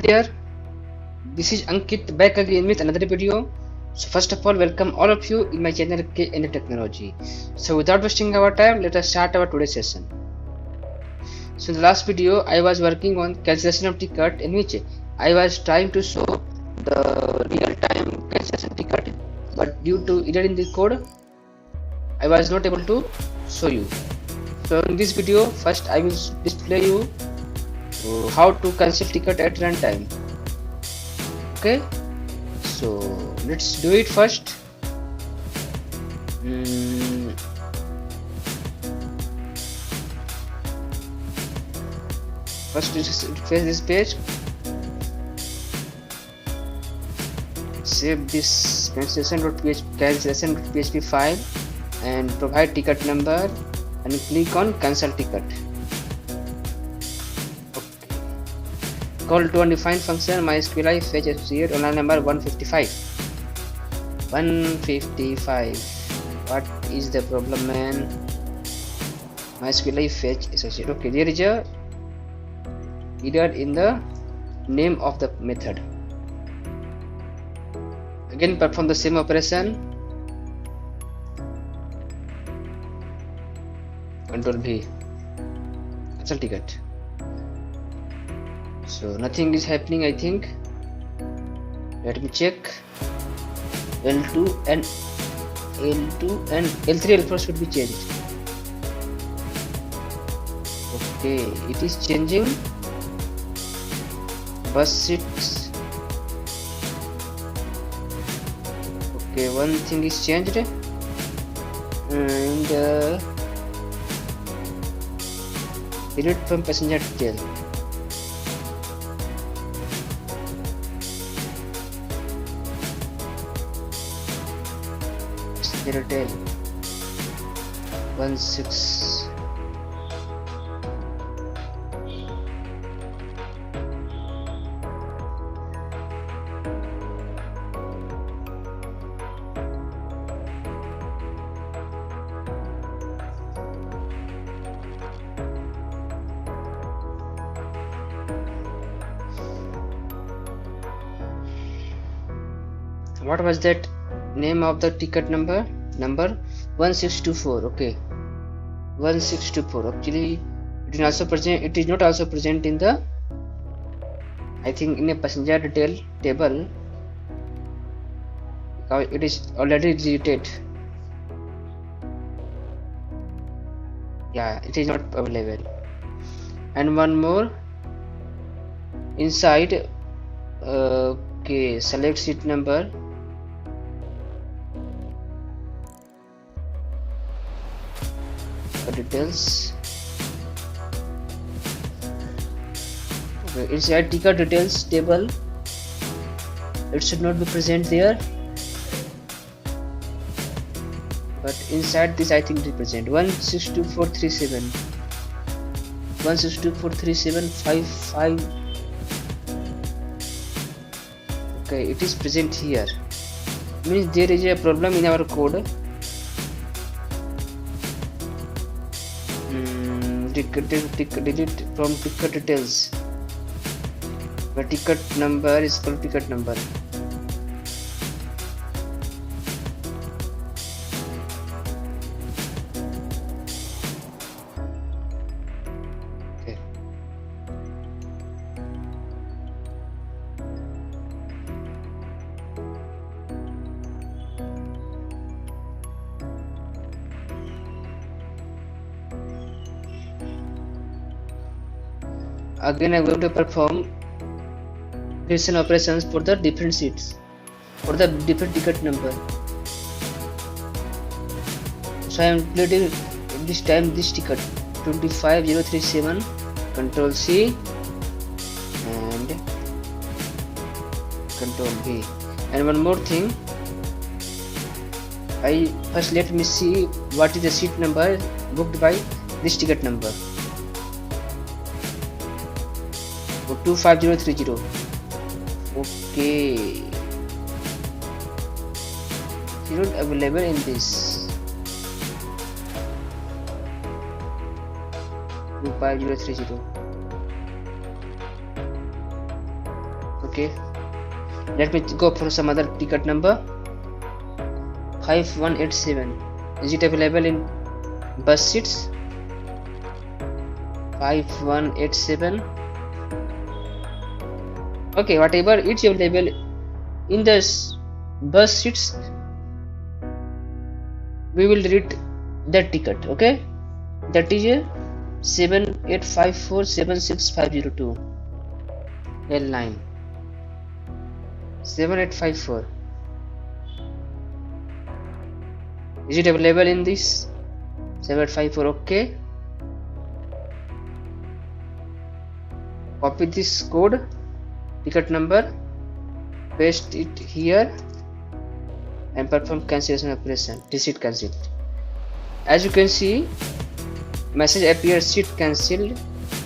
there, this is Ankit back again with another video. So first of all, welcome all of you in my channel KN Technology. So without wasting our time, let us start our today's session. So in the last video, I was working on cancellation of ticket, in which I was trying to show the real-time cancellation ticket, but due to error in the code, I was not able to show you. So in this video, first I will display you how to cancel ticket at runtime. Okay, so let's do it first. First refresh this page, save this cancellation.php file and provide ticket number and click on cancel ticket. Call to undefined function MySQL fetch associate online number 155. What is the problem, man? MySQL fetch associate. Okay, there is a error in the name of the method. Again, perform the same operation. Control V. Cancel ticket. So nothing is happening, I think. Let me check. L2 and L3 L4 should be changed. Okay, it is changing. Bus 6. Okay, one thing is changed, and delete from passenger detail. Detail 16. What was that name of the ticket number? Number 1624. Okay, 1624. Actually, it is also present. It is not also present in the, I think, in a passenger detail table. It is already deleted. Yeah, it is not available. And one more inside. Okay, select seat number. Details. Okay, inside ticket details table, it should not be present there, but inside this I think it is present. 162437 16243755. Okay, it is present here. Means there is a problem in our code. Delete from ticket details. The ticket number is called ticket number. Okay. Again, I'm going to perform addition operations for the different seats, for the different ticket number. So I am creating this time this ticket 25037. Control C and Control V. And one more thing, first let me see what is the seat number booked by this ticket number. 25030. Okay, it's not available in this. 25030. Okay, let me go for some other ticket number. 5187. Is it available in bus seats? 5187. Okay, whatever it's available in the bus seats, we will read that ticket. Okay, that is a 7854-76502 L9 7854. Is it available in this 7854? Okay, copy this code, ticket number, paste it here and perform cancellation operation. Seat cancelled. As you can see, message appears seat cancelled,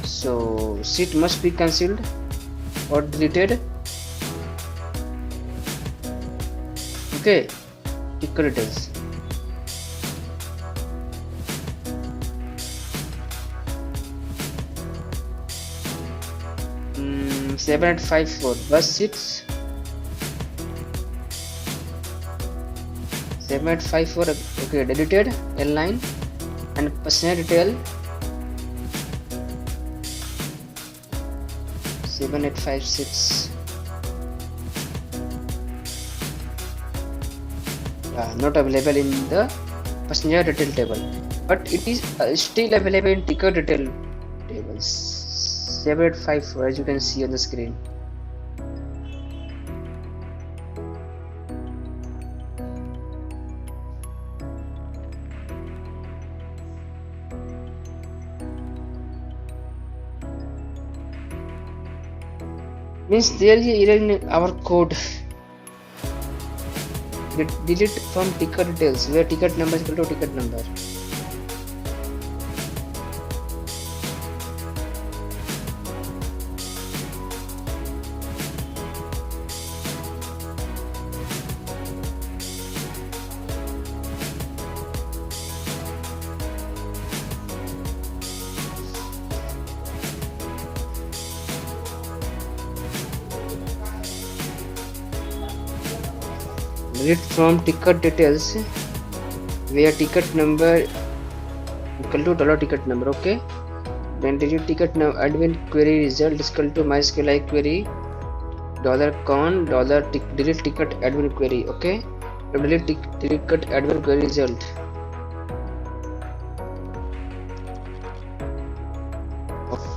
so seat must be cancelled or deleted. Okay, ticket details. 7854 bus seats. 7854. Okay, deleted L9 and passenger detail 7856. Not available in the passenger detail table, but it is still available in ticket detail tables. 7854, as you can see on the screen. Means there is an error in our code. Delete from ticket details where ticket number is equal to ticket number. Delete from ticket details where ticket number equal to $ticket number. Okay, then delete ticket number. Admin query result is equal to MySQL query $con delete ticket admin query. Okay, delete ticket admin query result.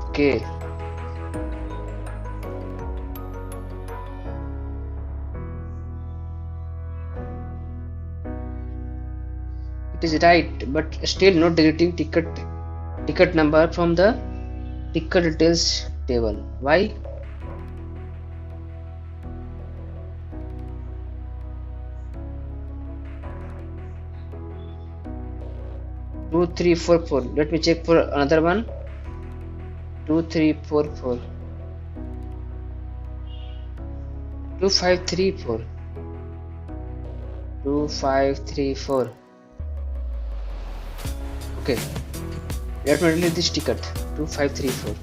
Okay, it is right, but still not deleting ticket number from the ticket details table. Why? Two, three, four, four. Let me check for another one. 2344 2534 2534. Okay, let me delete this ticket. 2534.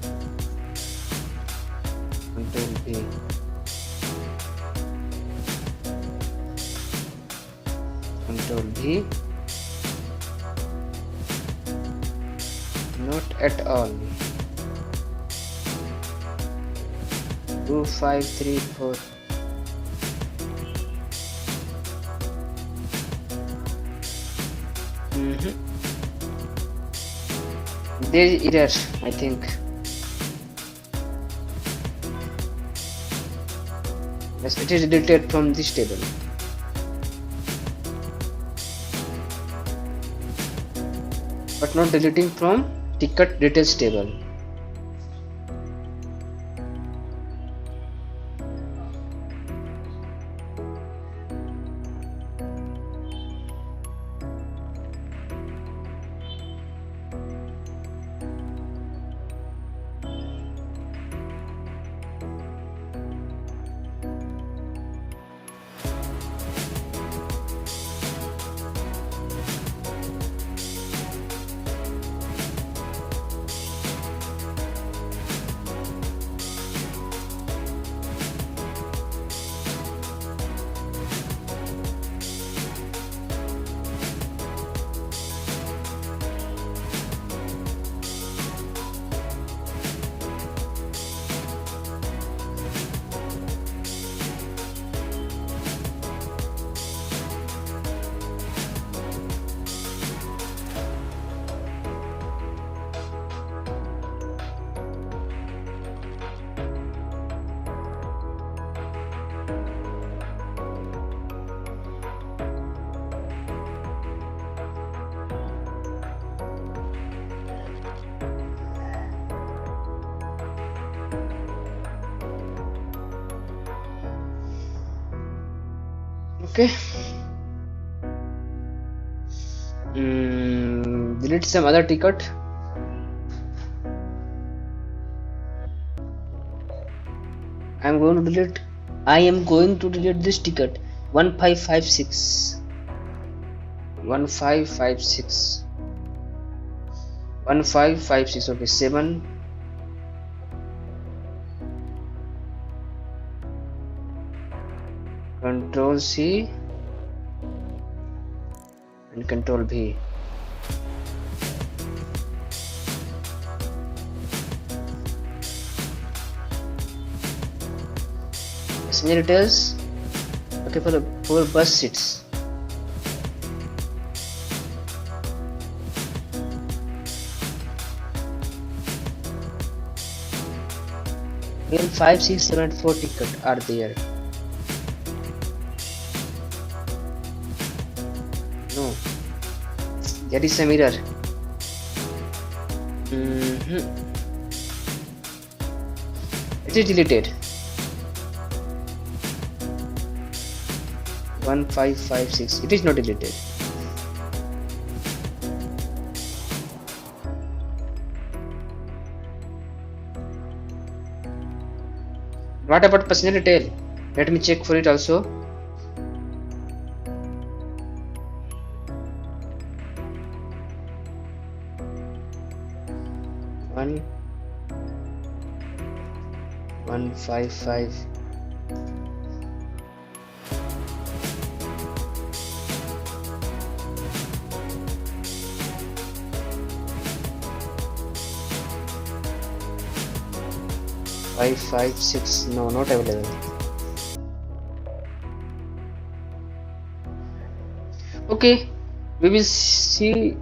Control B. Control B. Not at all. 2534. There is error, I think. Yes, it is deleted from this table, but not deleting from ticket details table. Okay. Delete some other ticket. I am going to delete this ticket 1556 1556 1556. Okay, 7 Control C and Control V. Passenger details. Okay, for bus seats. Here 5, 6, 7, 4 tickets are there. No, there is some error. It is deleted. 1556. It is not deleted. What about passenger detail? Let me check for it also. One 155. Five, 5, 6. No, not available. Okay, we will see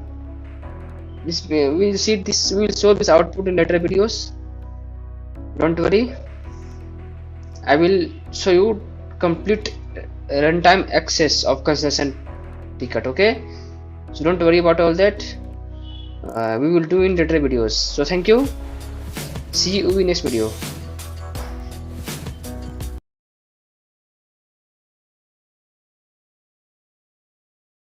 this. We will see this. We will show this output in later videos. Don't worry. I will show you complete runtime access of concession ticket. Okay, so don't worry about all that. We will do in later videos. So thank you. See you in next video.